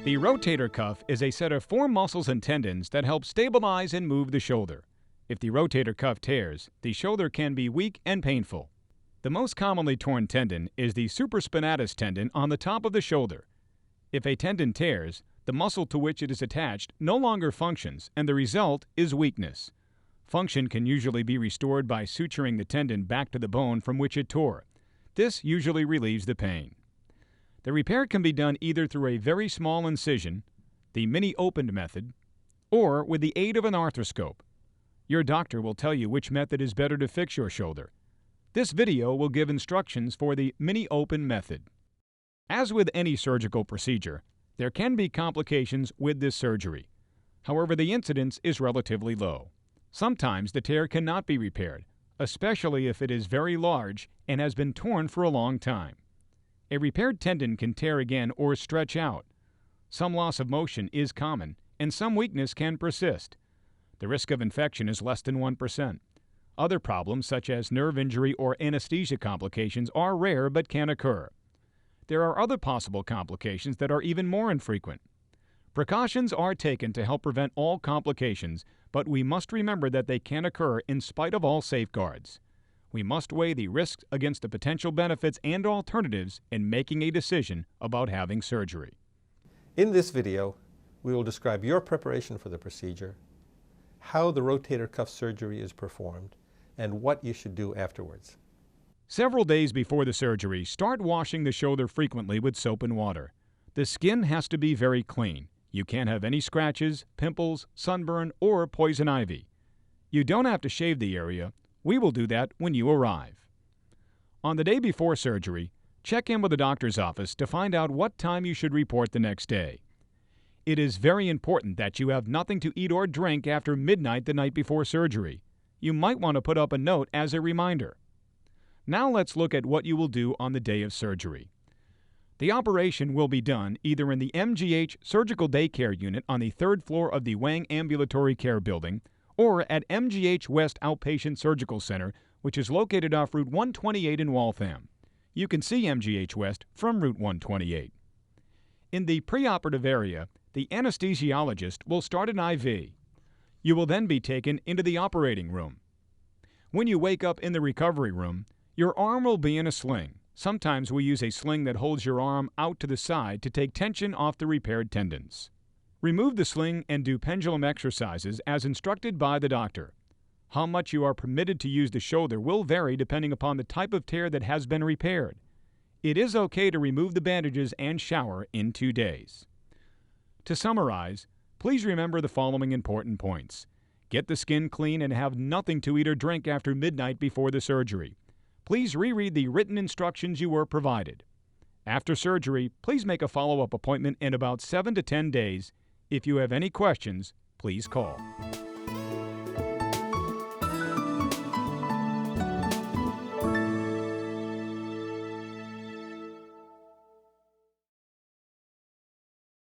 The rotator cuff is a set of 4 muscles and tendons that help stabilize and move the shoulder. If the rotator cuff tears, the shoulder can be weak and painful. The most commonly torn tendon is the supraspinatus tendon on the top of the shoulder. If a tendon tears, the muscle to which it is attached no longer functions, and the result is weakness. Function can usually be restored by suturing the tendon back to the bone from which it tore. This usually relieves the pain. The repair can be done either through a very small incision, the mini-opened method, or with the aid of an arthroscope. Your doctor will tell you which method is better to fix your shoulder. This video will give instructions for the mini-open method. As with any surgical procedure, there can be complications with this surgery. However, the incidence is relatively low. Sometimes the tear cannot be repaired, especially if it is very large and has been torn for a long time. A repaired tendon can tear again or stretch out. Some loss of motion is common, and some weakness can persist. The risk of infection is less than 1%. Other problems, such as nerve injury or anesthesia complications, are rare but can occur. There are other possible complications that are even more infrequent. Precautions are taken to help prevent all complications, but we must remember that they can occur in spite of all safeguards. We must weigh the risks against the potential benefits and alternatives in making a decision about having surgery. In this video, we will describe your preparation for the procedure, how the rotator cuff surgery is performed, and what you should do afterwards. Several days before the surgery, start washing the shoulder frequently with soap and water. The skin has to be very clean. You can't have any scratches, pimples, sunburn, or poison ivy. You don't have to shave the area. We will do that when you arrive. On the day before surgery, check in with the doctor's office to find out what time you should report the next day. It is very important that you have nothing to eat or drink after midnight the night before surgery. You might want to put up a note as a reminder. Now let's look at what you will do on the day of surgery. The operation will be done either in the MGH Surgical Daycare Unit on the 3rd floor of the Wang Ambulatory Care Building or at MGH West Outpatient Surgical Center, which is located off Route 128 in Waltham. You can see MGH West from Route 128. In the preoperative area, the anesthesiologist will start an IV. You will then be taken into the operating room. When you wake up in the recovery room, your arm will be in a sling. Sometimes we use a sling that holds your arm out to the side to take tension off the repaired tendons. Remove the sling and do pendulum exercises as instructed by the doctor. How much you are permitted to use the shoulder will vary depending upon the type of tear that has been repaired. It is okay to remove the bandages and shower in 2 days. To summarize, please remember the following important points. Get the skin clean and have nothing to eat or drink after midnight before the surgery. Please reread the written instructions you were provided. After surgery, please make a follow-up appointment in about 7 to 10 days. If you have any questions, please call.